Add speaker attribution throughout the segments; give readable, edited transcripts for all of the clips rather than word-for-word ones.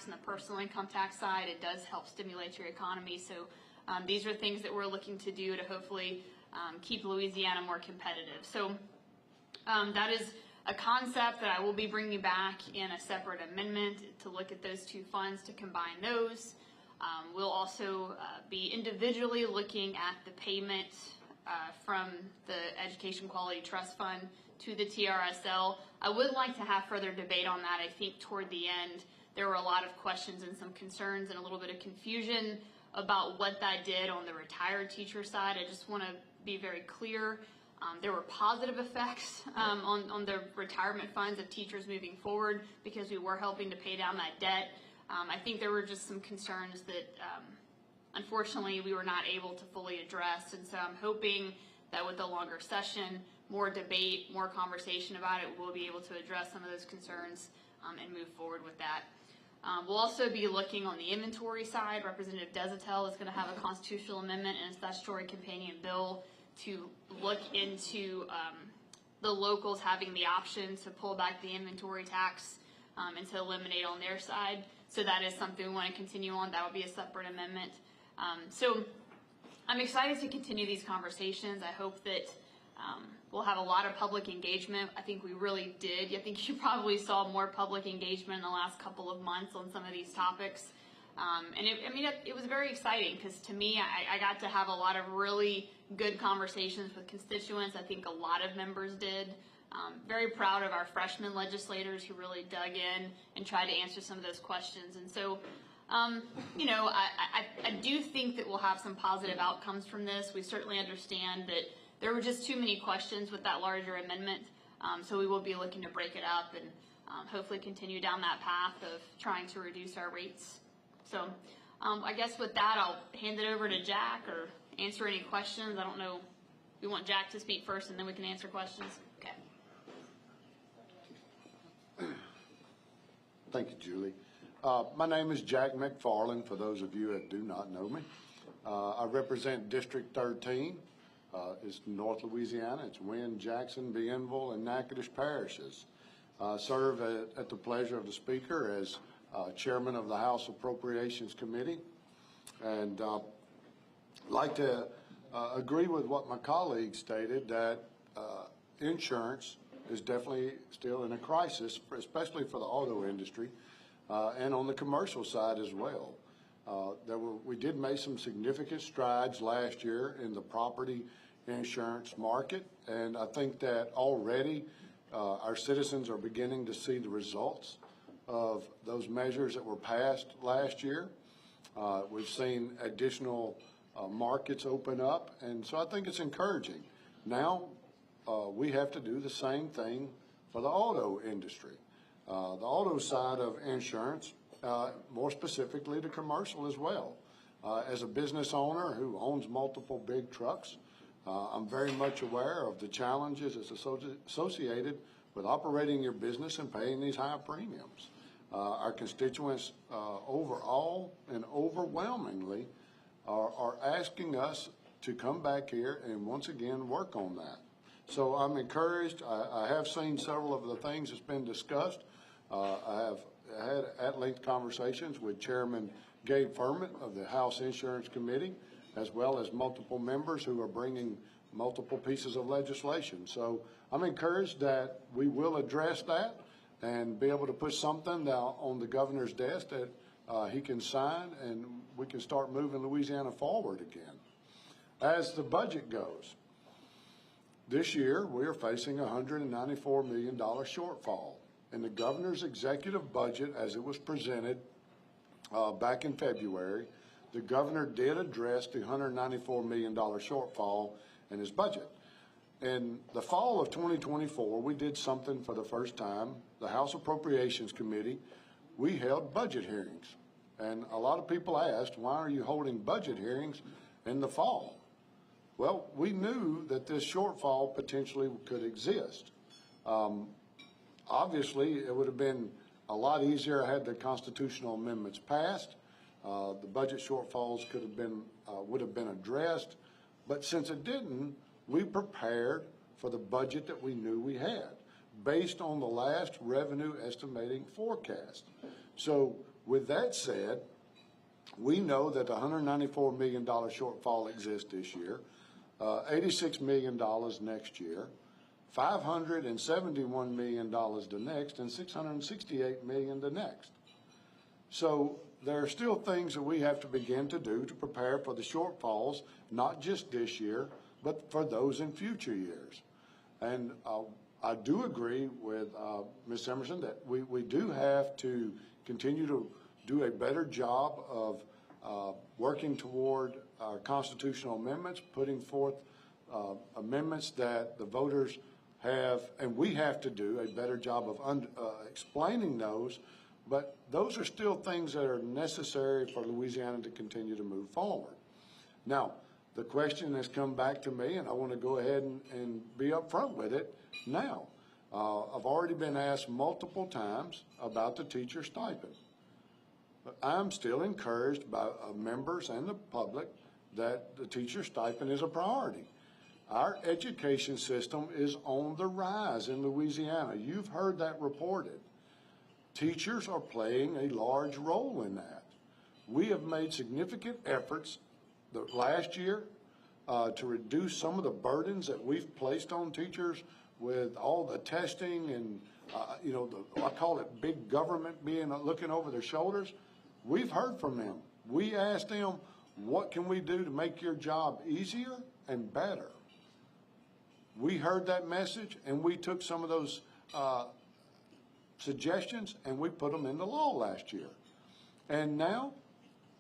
Speaker 1: and the personal income tax side. It does help stimulate your economy. So these are things that we're looking to do to hopefully keep Louisiana more competitive. So that is a concept that I will be bringing back in a separate amendment to look at those two funds, to combine those. We'll also be individually looking at the payment from the Education Quality Trust Fund to the TRSL. I would like to have further debate on that. I think toward the end there were a lot of questions and some concerns and a little bit of confusion about what that did on the retired teacher side. I just want to be very clear. There were positive effects on the retirement funds of teachers moving forward because we were helping to pay down that debt. I think there were just some concerns that unfortunately we were not able to fully address, and so I'm hoping that with the longer session, more debate, more conversation about it, we'll be able to address some of those concerns and move forward with that. We'll also be looking on the inventory side. Representative Desatel is going to have a constitutional amendment and a statutory companion bill to look into the locals having the option to pull back the inventory tax and to eliminate on their side. So that is something we want to continue on. That will be a separate amendment. So I'm excited to continue these conversations. I hope that we'll have a lot of public engagement. I think we really did. I think you probably saw more public engagement in the last couple of months on some of these topics. And it was very exciting because to me, I got to have a lot of really good conversations with constituents. I think a lot of members did. Very proud of our freshman legislators who really dug in and tried to answer some of those questions. And so, I do think that we'll have some positive outcomes from this. We certainly understand that there were just too many questions with that larger amendment. So we will be looking to break it up and hopefully continue down that path of trying to reduce our rates. So I guess with that, I'll hand it over to Jack or answer any questions. I don't know. We want Jack to speak first and then we can answer questions. Okay.
Speaker 2: Thank you, Julie. My name is Jack McFarland, for those of you that do not know me. I represent District 13. It's North Louisiana. It's Wynne, Jackson, Bienville, and Natchitoches parishes. I serve at the pleasure of the Speaker as Chairman of the House Appropriations Committee. And I'd like to agree with what my colleague stated, that insurance is definitely still in a crisis, especially for the auto industry and on the commercial side as well. We did make some significant strides last year in the property insurance market, and I think that already our citizens are beginning to see the results of those measures that were passed last year. We've seen additional markets open up, and so I think it's encouraging. Now we have to do the same thing for the auto industry. The auto side of insurance, more specifically the commercial as well. As a business owner who owns multiple big trucks, I'm very much aware of the challenges that's associated with operating your business and paying these high premiums. Our constituents overall and overwhelmingly are asking us to come back here and once again work on that. So I'm encouraged. I have seen several of the things that's been discussed. I have had at-length conversations with Chairman Gabe Furman of the House Insurance Committee, as well as multiple members who are bringing multiple pieces of legislation. So I'm encouraged that we will address that and be able to put something now on the governor's desk that he can sign, and we can start moving Louisiana forward again. As the budget goes, this year we are facing a $194 million shortfall. In the governor's executive budget, as it was presented back in February, the governor did address the $194 million shortfall in his budget. In the fall of 2024, we did something for the first time. The House Appropriations Committee, we held budget hearings. And a lot of people asked, why are you holding budget hearings in the fall? Well, we knew that this shortfall potentially could exist. Obviously, it would have been a lot easier had the constitutional amendments passed. The budget shortfalls would have been addressed. But since it didn't, we prepared for the budget that we knew we had based on the last revenue estimating forecast. So With that said, we know that the $194 million shortfall exists this year, $86 million next year, $571 million the next, and $668 million the next. So there are still things that we have to begin to do to prepare for the shortfalls, not just this year, but for those in future years. And I do agree with Ms. Emerson that we do have to continue to do a better job of working toward our constitutional amendments, putting forth amendments that the voters have, and we have to do a better job of explaining those, but those are still things that are necessary for Louisiana to continue to move forward. Now, the question has come back to me, and I want to go ahead and be upfront with it now. I've already been asked multiple times about the teacher stipend. But I'm still encouraged by members and the public that the teacher stipend is a priority. Our education system is on the rise in Louisiana. You've heard that reported. Teachers are playing a large role in that. We have made significant efforts the last year to reduce some of the burdens that we've placed on teachers with all the testing and, I call it big government being looking over their shoulders. We've heard from them. We asked them, what can we do to make your job easier and better? We heard that message, and we took some of those suggestions and we put them into law last year. And now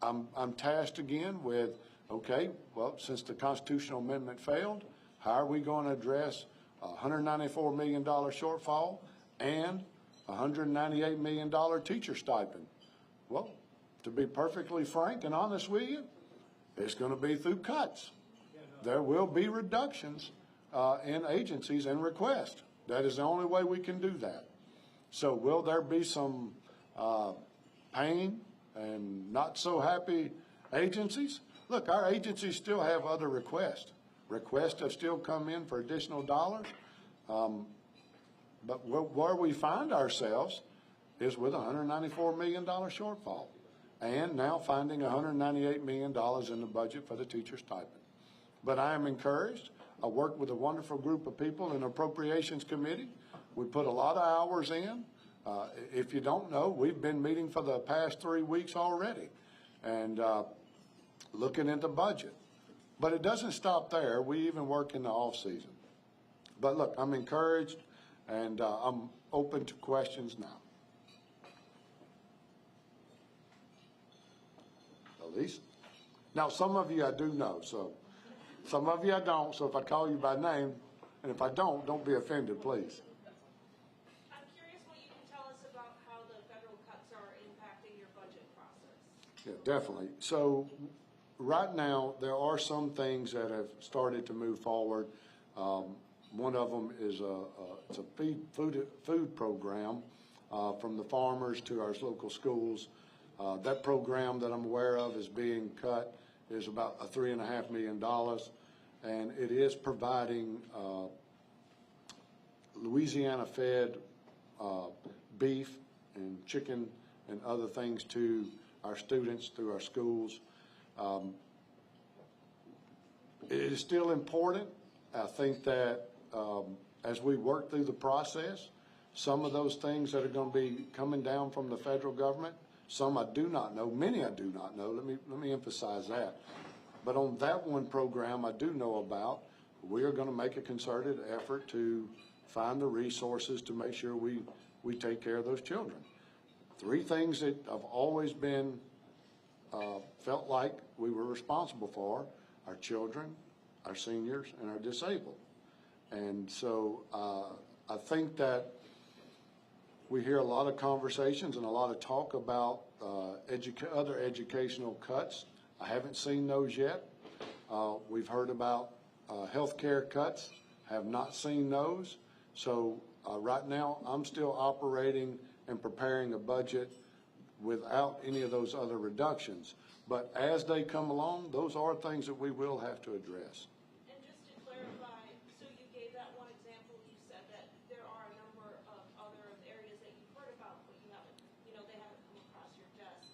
Speaker 2: I'm tasked again with, okay, well, since the constitutional amendment failed, how are we going to address a $194 million shortfall and a $198 million teacher stipend? Well, to be perfectly frank and honest with you, it's going to be through cuts. There will be reductions in agencies and requests. That is the only way we can do that. So will there be some pain and not so happy agencies? Look, our agencies still have other requests. Requests have still come in for additional dollars. But where we find ourselves is with a $194 million shortfall. And now finding $198 million in the budget for the teacher stipend. But I am encouraged. I work with a wonderful group of people in the Appropriations Committee. We put a lot of hours in. If you don't know, we've been meeting for the past 3 weeks already and looking at the budget. But it doesn't stop there. We even work in the off season. But look, I'm encouraged and I'm open to questions now. Elise? Now, some of you I do know, so some of you I don't. So if I call you by name, and if I don't be offended, please.
Speaker 3: I'm curious what you can tell us about how the federal cuts are impacting your budget process.
Speaker 2: Yeah, definitely. So right now, there are some things that have started to move forward. One of them is it's a food program from the farmers to our local schools. That program that I'm aware of is being cut is about $3.5 million, and it is providing Louisiana-fed beef and chicken and other things to our students through our schools. It is still important. I think that as we work through the process, some of those things that are going to be coming down from the federal government, some I do not know, many I do not know. Let me emphasize that. But on that one program I do know about, we are going to make a concerted effort to find the resources to make sure we take care of those children. 3 things that I've always been felt like we were responsible for: our children, our seniors, and our disabled. And so I think that we hear a lot of conversations and a lot of talk about other educational cuts. I haven't seen those yet. We've heard about health care cuts, have not seen those. So right now I'm still operating and preparing a budget without any of those other reductions. But as they come along, those are things that we will have to address.
Speaker 3: And just to clarify, so you gave that one example, you said that there are a number of other areas that you've heard about, but you haven't, they haven't come across your desk.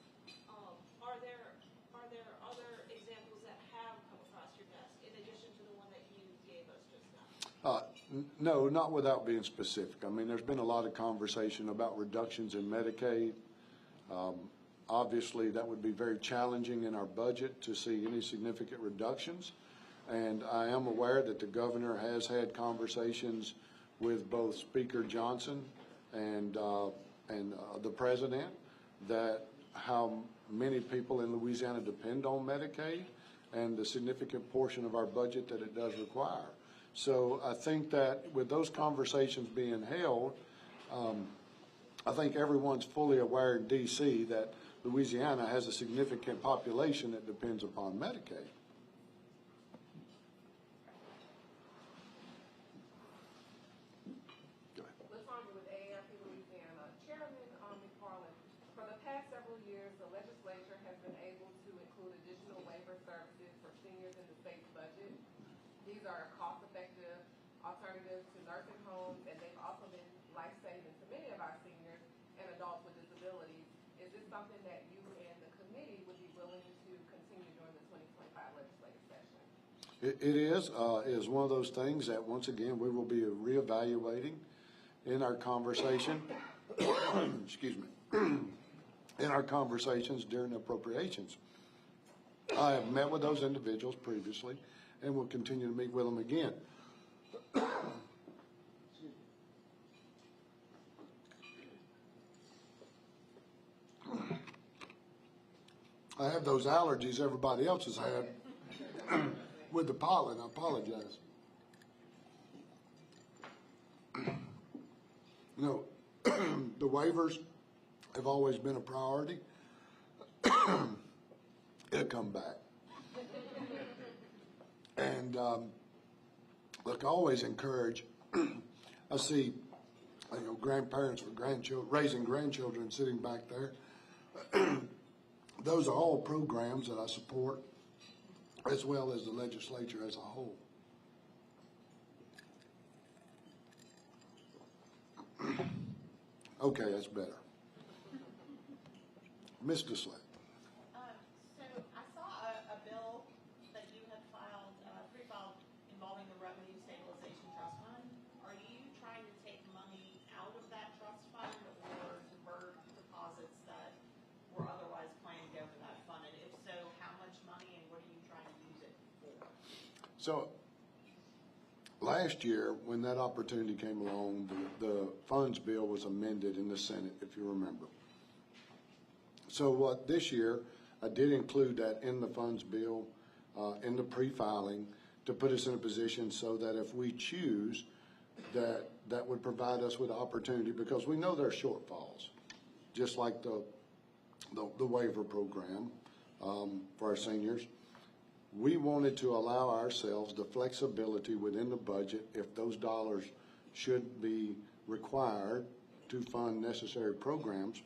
Speaker 2: No, not without being specific. I mean, there's been a lot of conversation about reductions in Medicaid. Obviously, that would be very challenging in our budget to see any significant reductions. And I am aware that the governor has had conversations with both Speaker Johnson and the president, that how many people in Louisiana depend on Medicaid and the significant portion of our budget that it does require. So I think that with those conversations being held, I think everyone's fully aware in D.C. that Louisiana has a significant population that depends upon Medicaid.
Speaker 4: With AARP Louisiana. Chairman McFarland, for the past several years, the legislature has been able to include additional waiver services for seniors in the state's budget. These are cost-effective alternatives to nursing homes, and they've also been life-saving to many of our seniors and adults with disabilities. Is this something that you and the committee would be willing to continue during the 2025 legislative session?
Speaker 2: It is one of those things that, once again, we will be reevaluating in our conversation, excuse me, in our conversations during appropriations. I have met with those individuals previously and will continue to meet with them again. I have those allergies everybody else has had with the pollen. I apologize. You know, the waivers have always been a priority. It'll come back. And look, I always encourage, I see, grandparents with grandchildren, raising grandchildren sitting back there. Those are all programs that I support, as well as the legislature as a whole. Okay, that's better. Mr. Slade.
Speaker 5: So I saw a bill that you had filed, pre-filed, involving the Revenue Stabilization Trust Fund. Are you trying to take money out of that trust fund or divert deposits that were otherwise planned to go to that fund? And if so, how much money and what are you trying to use it for?
Speaker 2: So last year, when that opportunity came along, the funds bill was amended in the Senate, if you remember. So what this year, I did include that in the funds bill, in the pre-filing, to put us in a position so that if we choose, that would provide us with opportunity, because we know there are shortfalls, just like the waiver program for our seniors. We wanted to allow ourselves the flexibility within the budget if those dollars should be required to fund necessary programs,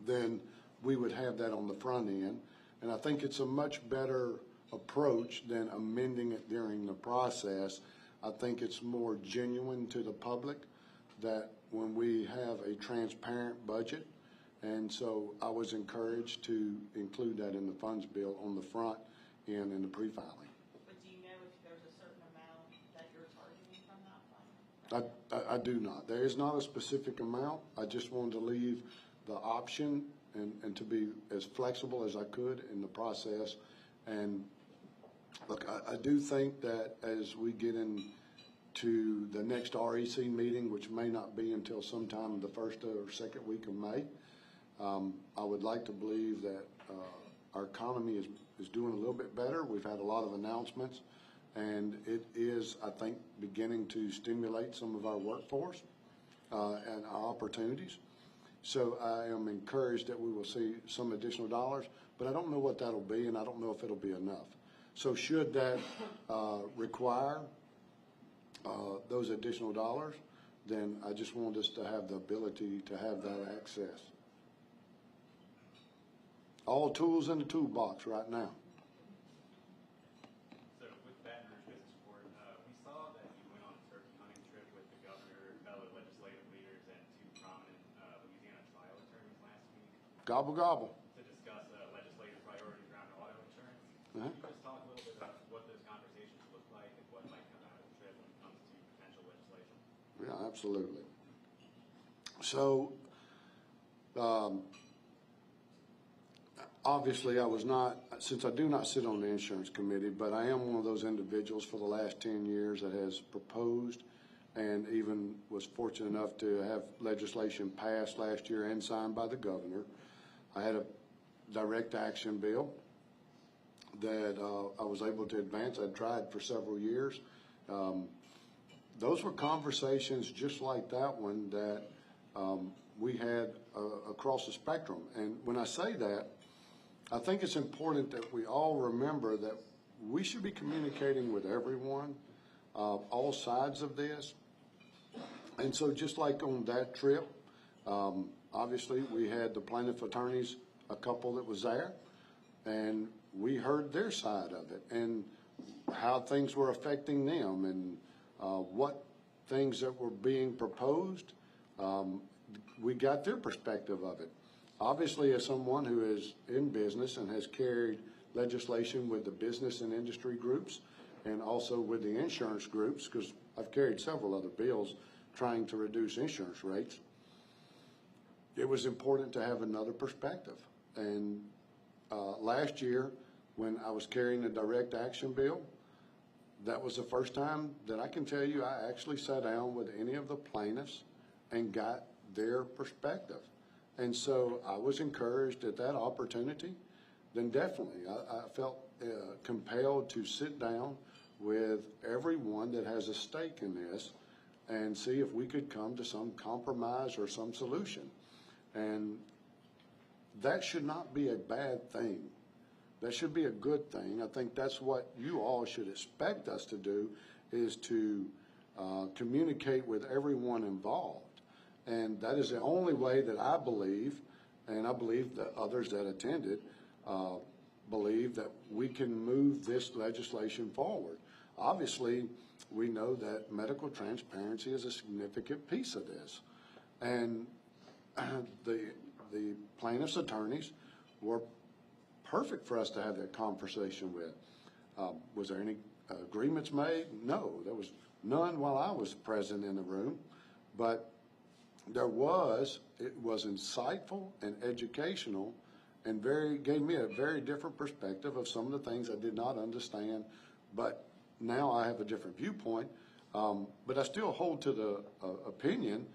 Speaker 2: then we would have that on the front end. And I think it's a much better approach than amending it during the process. I think it's more genuine to the public that when we have a transparent budget. And so I was encouraged to include that in the funds bill on the front end in the pre-filing.
Speaker 5: But do you know if there's a certain amount that you're targeting from that fund?
Speaker 2: I do not. There is not a specific amount. I just wanted to leave the option and to be as flexible as I could in the process. And look, I do think that as we get into the next REC meeting, which may not be until sometime the first or second week of May, I would like to believe that our economy is doing a little bit better. We've had a lot of announcements, and it is, I think, beginning to stimulate some of our workforce and our opportunities. So I am encouraged that we will see some additional dollars, but I don't know what that'll be, and I don't know if it'll be enough. So should that require those additional dollars, then I just want us to have the ability to have that access. All tools in the toolbox right now.
Speaker 6: So with Baton Rouge Business Report, we saw that you went on a turkey hunting trip with the governor, fellow legislative leaders, and two prominent Louisiana trial attorneys last week.
Speaker 2: Gobble, gobble.
Speaker 6: To discuss legislative priorities around auto insurance.
Speaker 2: Uh-huh.
Speaker 6: Can you just talk a little bit about what those conversations look like and what might come out of the trip and
Speaker 2: Yeah, absolutely. So, obviously, I was not, since I do not sit on the insurance committee, but I am one of those individuals for the last 10 years that has proposed and even was fortunate enough to have legislation passed last year and signed by the governor. I had a direct action bill that I was able to advance. I'd tried for several years. Those were conversations just like that one that we had across the spectrum. And when I say that, I think it's important that we all remember that we should be communicating with everyone, all sides of this. And so just like on that trip, obviously we had the plaintiff attorneys, a couple that was there, and we heard their side of it and how things were affecting them and what things that were being proposed. We got their perspective of it. Obviously, as someone who is in business and has carried legislation with the business and industry groups and also with the insurance groups, because I've carried several other bills trying to reduce insurance rates, it was important to have another perspective. And last year, when I was carrying the direct action bill, that was the first time that I can tell you I actually sat down with any of the plaintiffs and got their perspective. And so I was encouraged at that opportunity. Then definitely I felt compelled to sit down with everyone that has a stake in this and see if we could come to some compromise or some solution. And that should not be a bad thing. That should be a good thing. I think that's what you all should expect us to do, is to communicate with everyone involved. And that is the only way that I believe, and I believe that others that attended believe, that we can move this legislation forward. Obviously, we know that medical transparency is a significant piece of this. And the plaintiff's attorneys were perfect for us to have that conversation with. Was there any agreements made? No, there was none while I was present in the room, but it was insightful and educational and gave me a very different perspective of some of the things I did not understand, but now I have a different viewpoint. But I still hold to the opinion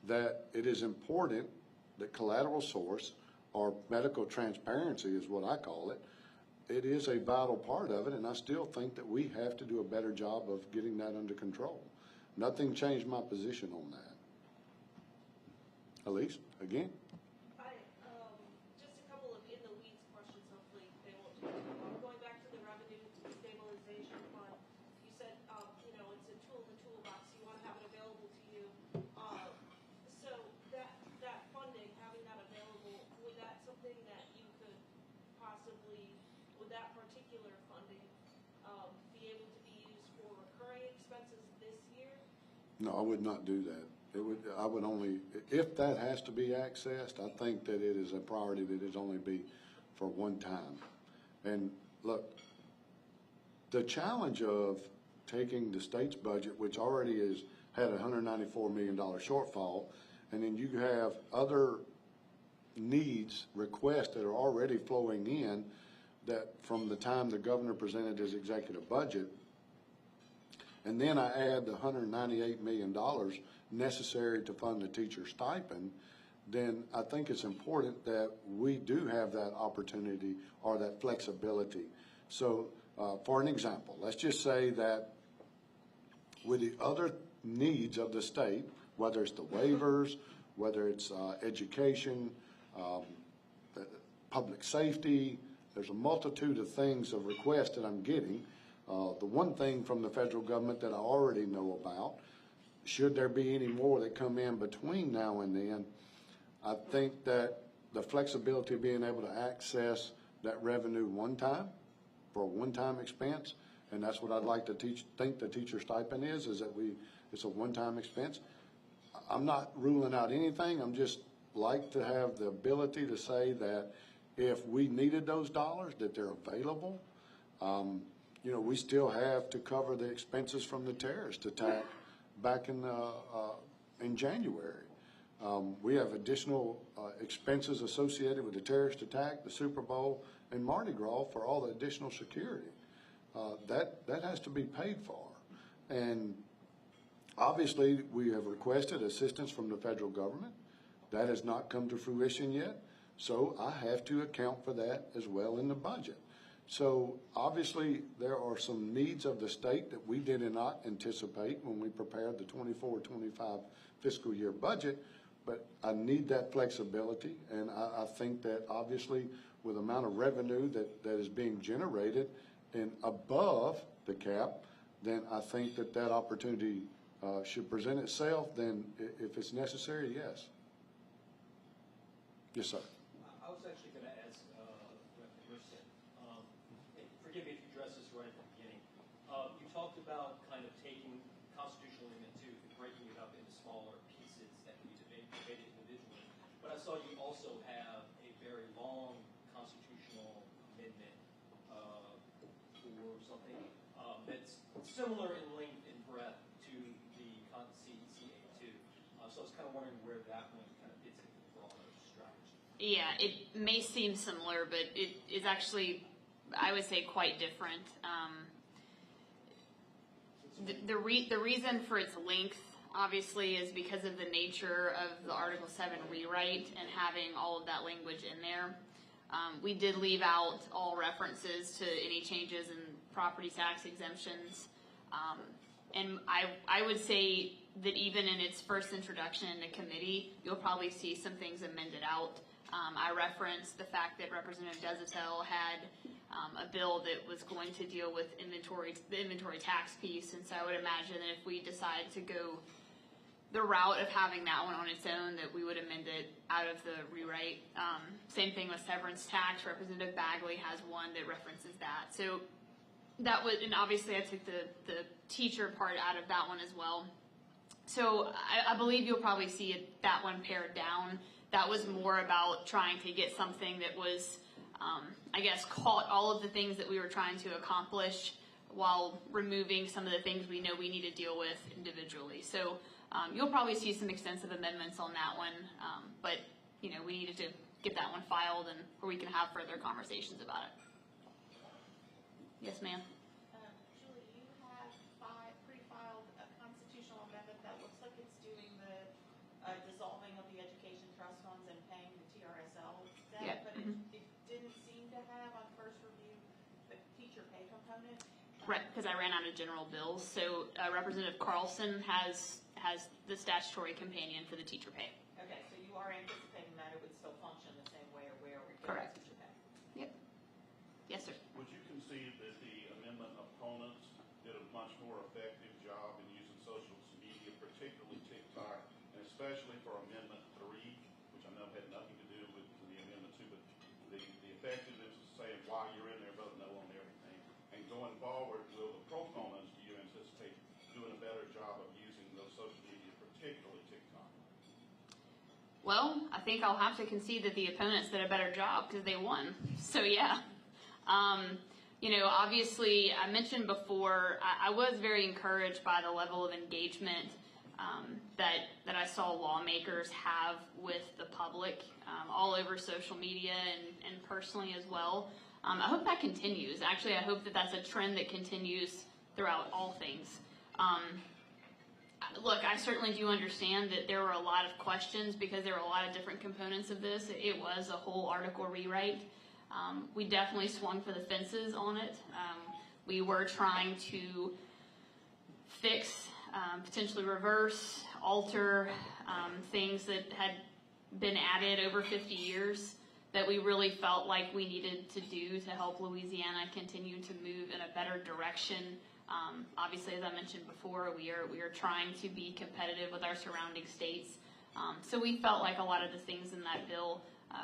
Speaker 2: that it is important that collateral source, or medical transparency is what I call it, it is a vital part of it, and I still think that we have to do a better job of getting that under control. Nothing changed my position on that. Elise, again?
Speaker 3: Just a couple of in-the-weeds questions, hopefully they won't take too long. Going back to the revenue stabilization fund, you said, it's a tool in the toolbox. You want to have it available to you. So that funding, having that available, would that something that you could possibly, would that particular funding be able to be used for recurring expenses this year?
Speaker 2: No, I would not do that. I would only, if that has to be accessed, I think that it is a priority that it only be for one time. And look, the challenge of taking the state's budget, which already had a $194 million shortfall, and then you have other needs, requests that are already flowing in, that from the time the governor presented his executive budget, and then I add the $198 million necessary to fund the teacher stipend, then I think it's important that we do have that opportunity or that flexibility. So for an example, let's just say that with the other needs of the state, whether it's the waivers, whether it's education, public safety, there's a multitude of things of requests that I'm getting. The one thing from the federal government that I already know about, should there be any more that come in between now and then, I think that the flexibility of being able to access that revenue one time for a one-time expense, and that's what I'd like to think the teacher stipend is that it's a one-time expense. I'm not ruling out anything. I'm just like to have the ability to say that if we needed those dollars, that they're available. We still have to cover the expenses from the terrorist attack back in January. We have additional expenses associated with the terrorist attack, the Super Bowl, and Mardi Gras for all the additional security. That has to be paid for. And obviously, we have requested assistance from the federal government. That has not come to fruition yet, so I have to account for that as well in the budget. So obviously, there are some needs of the state that we did not anticipate when we prepared the 24-25 fiscal year budget, but I need that flexibility, and I think that obviously with the amount of revenue that is being generated and above the cap, then I think that opportunity should present itself. Then if it's necessary, yes. Yes, sir.
Speaker 7: I was actually going to ask Emerson, forgive me if you addressed this right at the beginning. You talked about kind of taking constitutional amendment 2 and breaking it up into smaller pieces that can be debated individually. But I saw you also have a very long constitutional amendment for something that's similar in length and breadth to the CCA2. So I was kind of wondering where that one kind of fits into the broader strategy.
Speaker 1: Yeah, it may seem similar, but it is actually, I would say, quite different. The reason for its length, obviously, is because of the nature of the Article 7 rewrite and having all of that language in there. We did leave out all references to any changes in property tax exemptions. And I would say that even in its first introduction in the committee, you'll probably see some things amended out. I referenced the fact that Representative Desautels had a bill that was going to deal with the inventory tax piece, and so I would imagine that if we decide to go the route of having that one on its own, that we would amend it out of the rewrite. Same thing with severance tax. Representative Bagley has one that references that. So that would, and obviously I took the teacher part out of that one as well. So I believe you'll probably see that one pared down. That was more about trying to get something that was, I guess, caught all of the things that we were trying to accomplish while removing some of the things we know we need to deal with individually. So you'll probably see some extensive amendments on that one, but we needed to get that one filed and where we can have further conversations about it. Yes, ma'am.
Speaker 5: Julie, you have pre-filed a constitutional amendment that looks like it's doing the dissolving of the education trust funds and paying the TRSL debt,
Speaker 1: Yeah.
Speaker 5: but it didn't seem to have on first review the teacher pay component.
Speaker 1: Right, because I ran out of general bills. So Representative Carlson has the statutory companion for the teacher pay.
Speaker 5: Okay, so you are anticipating that it would still function the same way or where we get
Speaker 1: Correct.
Speaker 5: teacher pay?
Speaker 1: Yep. Yes, sir.
Speaker 8: Would you concede that the amendment opponents did a much more effective job in using social media, particularly TikTok, and especially for Amendment 3, which I know had nothing to do with the Amendment 2, but the effectiveness of saying why you're in there, vote no on everything. And going forward, will the proponents, do you anticipate doing a better job of using those social media, particularly TikTok?
Speaker 1: Well, I think I'll have to concede that the opponents did a better job because they won. So yeah. Obviously, I mentioned before, I was very encouraged by the level of engagement that I saw lawmakers have with the public all over social media and personally as well. I hope that continues. Actually, I hope that that's a trend that continues throughout all things. Look, I certainly do understand that there were a lot of questions because there were a lot of different components of this. It was a whole article rewrite. We definitely swung for the fences on it. We were trying to fix, potentially reverse, alter things that had been added over 50 years that we really felt like we needed to do to help Louisiana continue to move in a better direction. Obviously, as I mentioned before, we are trying to be competitive with our surrounding states. So we felt like a lot of the things in that bill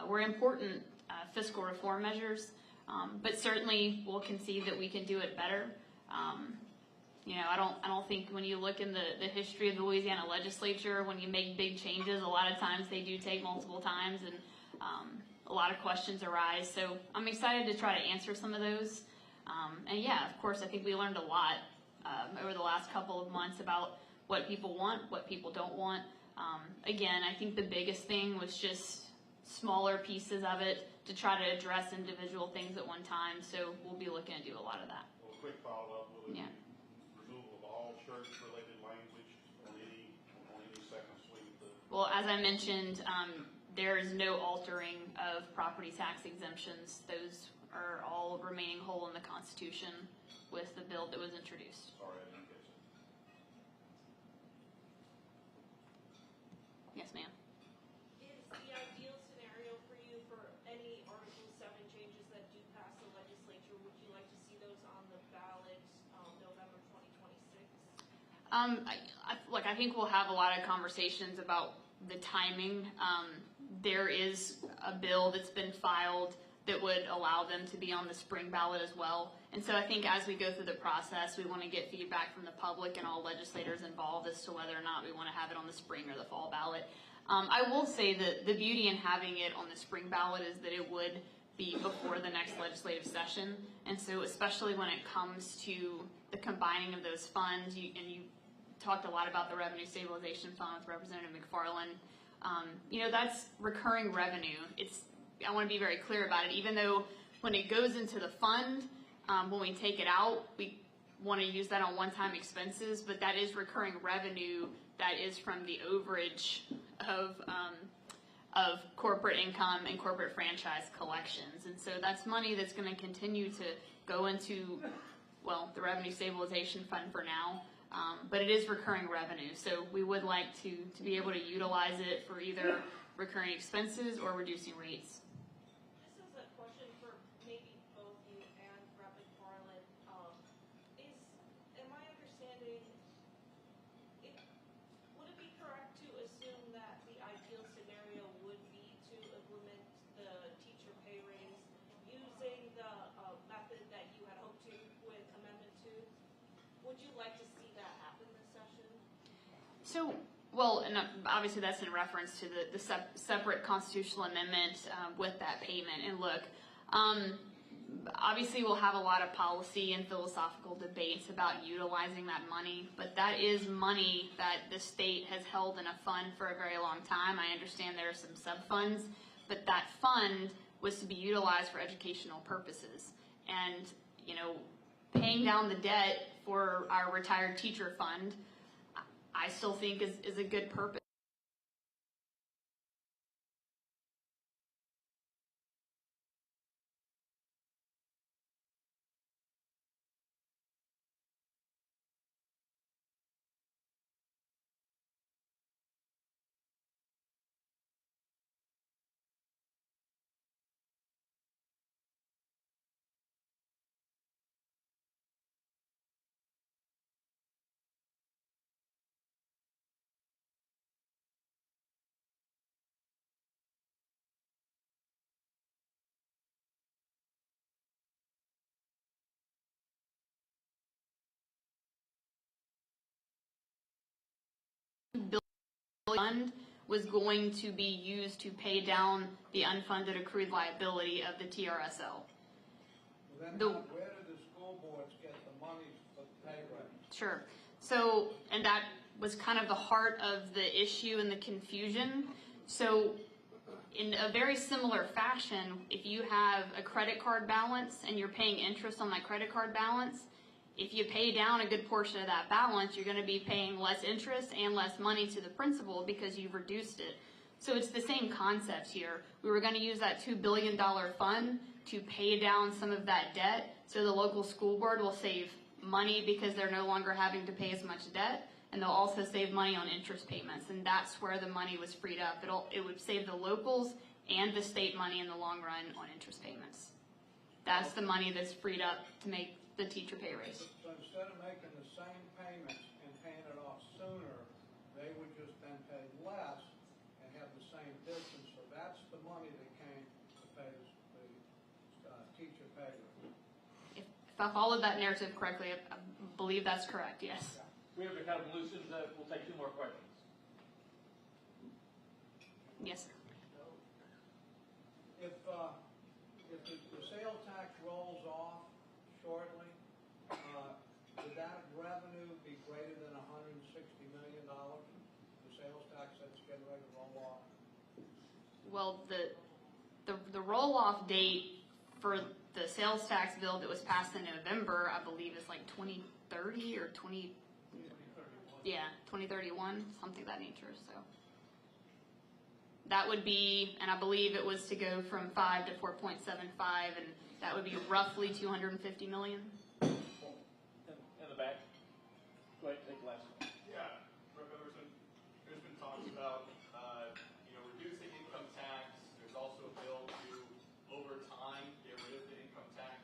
Speaker 1: were important fiscal reform measures, but certainly we'll concede that we can do it better. I don't think when you look in the history of the Louisiana Legislature, when you make big changes, a lot of times they do take multiple times, and a lot of questions arise. So I'm excited to try to answer some of those. And yeah, of course, I think we learned a lot over the last couple of months about what people want, what people don't want. Again, I think the biggest thing was just smaller pieces of it to try to address individual things at one time. So we'll be looking to do a lot of that.
Speaker 8: Well, a quick follow-up, will it
Speaker 1: Yeah.
Speaker 8: be removal of all church-related language on any second suite of the?
Speaker 1: Well, as I mentioned, there is no altering of property tax exemptions. Those are all remaining whole in the Constitution with the bill that was introduced.
Speaker 8: Sorry, I didn't catch it.
Speaker 1: Yes, ma'am.
Speaker 3: Is the ideal scenario for you for any Article 7 changes that do pass the legislature, would you like to see those on the ballot November 2026?
Speaker 1: Look, I think we'll have a lot of conversations about the timing. There is a bill that's been filed that would allow them to be on the spring ballot as well. And so I think as we go through the process, we want to get feedback from the public and all legislators involved as to whether or not we want to have it on the spring or the fall ballot. I will say that the beauty in having it on the spring ballot is that it would be before the next legislative session. And so especially when it comes to the combining of those funds, you talked a lot about the Revenue Stabilization Fund with Representative McFarland. That's recurring revenue. I want to be very clear about it. Even though when it goes into the fund, when we take it out, we want to use that on one-time expenses, but that is recurring revenue that is from the overage of corporate income and corporate franchise collections. And so that's money that's going to continue to go into, the Revenue Stabilization Fund for now. But it is recurring revenue, so we would like to be able to utilize it for either recurring expenses or reducing rates.
Speaker 3: This is a question for maybe both you and Rep. McFarland. Am I understanding, would it be correct to assume that the ideal scenario would be to implement the teacher pay raise using the method that you had hoped to with Amendment 2? Would you like to see that happen this session?
Speaker 1: So, and obviously that's in reference to the separate constitutional amendment with that payment. And look, obviously we'll have a lot of policy and philosophical debates about utilizing that money, but that is money that the state has held in a fund for a very long time. I understand there are some sub-funds, but that fund was to be utilized for educational purposes. And, paying down the debt for our retired teacher fund, I still think is a good purpose. Fund was going to be used to pay down the unfunded accrued liability of the TRSL.
Speaker 9: Well, then where do the school boards get the money for the pay raise?
Speaker 1: Sure. So, and that was kind of the heart of the issue and the confusion. So, in a very similar fashion, if you have a credit card balance and you're paying interest on that credit card balance, if you pay down a good portion of that balance, you're going to be paying less interest and less money to the principal because you've reduced it. So it's the same concept here. We were going to use that $2 billion fund to pay down some of that debt, so the local school board will save money because they're no longer having to pay as much debt, and they'll also save money on interest payments, and that's where the money was freed up. It would save the locals and the state money in the long run on interest payments. That's the money that's freed up to make the teacher pay raise.
Speaker 9: So instead of making the same payments and paying it off sooner, they would just then pay less and have the same difference. So that's the money that came to pay the teacher pay raise.
Speaker 1: If I followed that narrative correctly, I believe that's correct, yes.
Speaker 7: We have to kind of loosen that. We'll take 2 more questions.
Speaker 1: Yes, sir.
Speaker 9: If the sales tax rolls off shortly, would that revenue be greater than $160 million? getting ready to roll off?
Speaker 1: Well, the roll-off date for the sales tax bill that was passed in November, I believe, is like 2030 or 2031, something of that nature. So that would be, and I believe it was to go from 5 to 4.75, and that would be roughly 250 million.
Speaker 7: In the back. Go ahead, take the last one.
Speaker 6: Yeah, Rep. Emerson, there's been talks about, reducing income tax. There's also a bill to, over time, get rid of the income tax.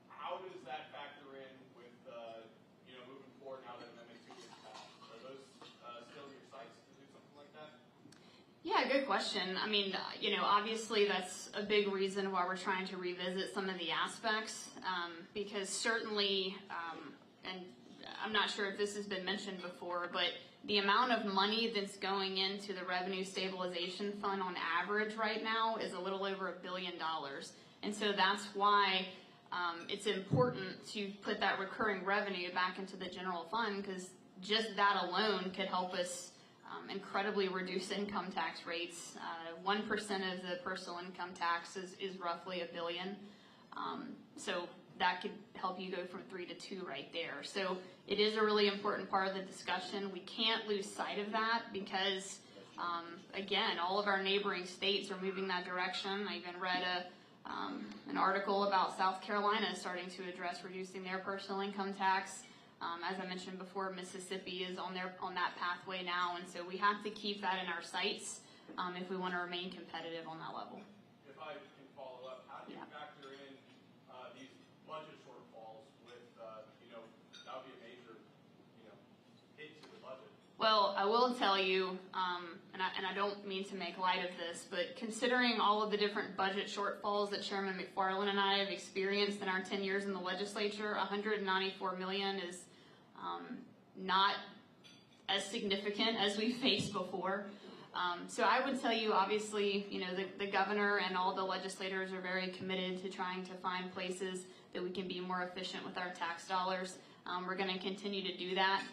Speaker 6: How does that factor in with, moving forward now that Amendment 2 is passed? Are those still your sights to do something like that?
Speaker 1: Yeah, good question. I mean, obviously that's a big reason why we're trying to revisit some of the aspects, because certainly, and I'm not sure if this has been mentioned before, but the amount of money that's going into the Revenue Stabilization Fund on average right now is a little over $1 billion. And so that's why it's important to put that recurring revenue back into the general fund, because just that alone could help us incredibly reduce income tax rates. 1% of the personal income tax is roughly $1 billion. So that could help you go from 3 to 2 right there. So it is a really important part of the discussion. We can't lose sight of that because, again, all of our neighboring states are moving that direction. I even read an article about South Carolina starting to address reducing their personal income tax. As I mentioned before, Mississippi is on that pathway now, and so we have to keep that in our sights if we want to remain competitive on that level.
Speaker 6: If I can follow up, how do you factor in these budget shortfalls with, that would be a major, hit to the budget?
Speaker 1: Well, I will tell you, and I don't mean to make light of this, but considering all of the different budget shortfalls that Chairman McFarland and I have experienced in our 10 years in the legislature, $194 million is not as significant as we faced before. So I would tell you, obviously, the governor and all the legislators are very committed to trying to find places that we can be more efficient with our tax dollars. We're going to continue to do that.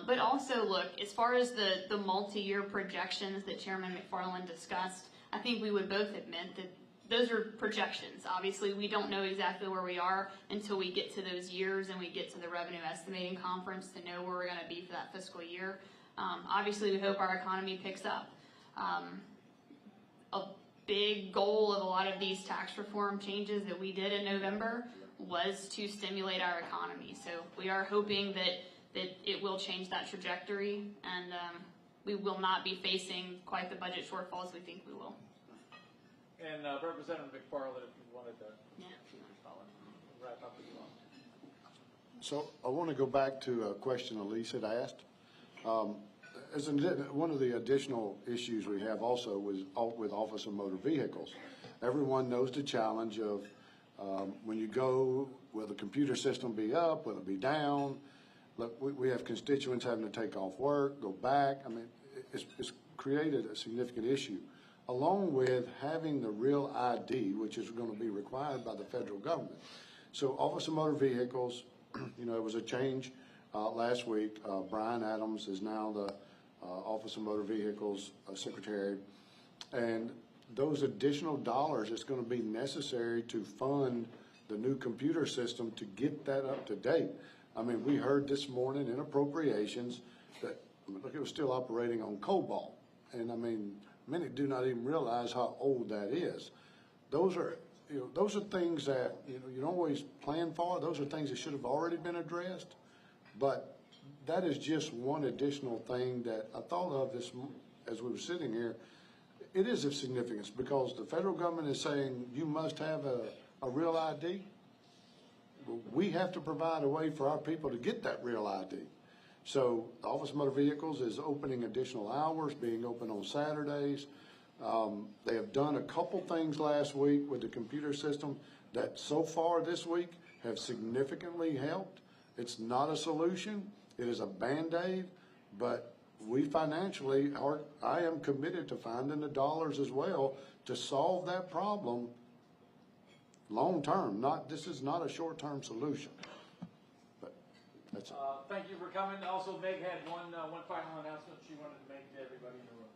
Speaker 1: But also, look, as far as the multi-year projections that Chairman McFarland discussed, I think we would both admit that those are projections. Obviously, we don't know exactly where we are until we get to those years and we get to the revenue estimating conference to know where we're going to be for that fiscal year. Obviously, we hope our economy picks up. A big goal of a lot of these tax reform changes that we did in November was to stimulate our economy. So we are hoping that it will change that trajectory, and we will not be facing quite the budget shortfalls we think we will.
Speaker 7: And Representative McFarland, if you wanted to
Speaker 1: Yeah, if you want to follow.
Speaker 7: wrap up as well.
Speaker 2: So I want to go back to a question Elise had asked. One of the additional issues we have also was with Office of Motor Vehicles. Everyone knows the challenge of when you go, will the computer system be up, will it be down? Look, we have constituents having to take off work, go back. I mean, it's created a significant issue, along with having the real ID, which is going to be required by the federal government. So Office of Motor Vehicles, it was a change last week. Brian Adams is now the Office of Motor Vehicles Secretary. And those additional dollars is going to be necessary to fund the new computer system to get that up to date. I mean, we heard this morning in appropriations that, look, it was still operating on COBOL. And I mean, many do not even realize how old that is. Those are things that, you don't always plan for. Those are things that should have already been addressed. But that is just one additional thing that I thought of this as we were sitting here. It is of significance because the federal government is saying you must have a real ID. We have to provide a way for our people to get that real ID. So the Office of Motor Vehicles is opening additional hours, being open on Saturdays. They have done a couple things last week with the computer system that so far this week have significantly helped. It's not a solution. It is a Band-Aid, but we financially I am committed to finding the dollars as well to solve that problem long term. This is not a short term solution. But that's it.
Speaker 7: Thank you for coming. Also, Meg had one final announcement she wanted to make to everybody in the room.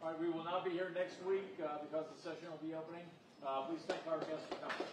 Speaker 10: All right, we will not be here next week because the session will be opening. Please thank our guests for coming.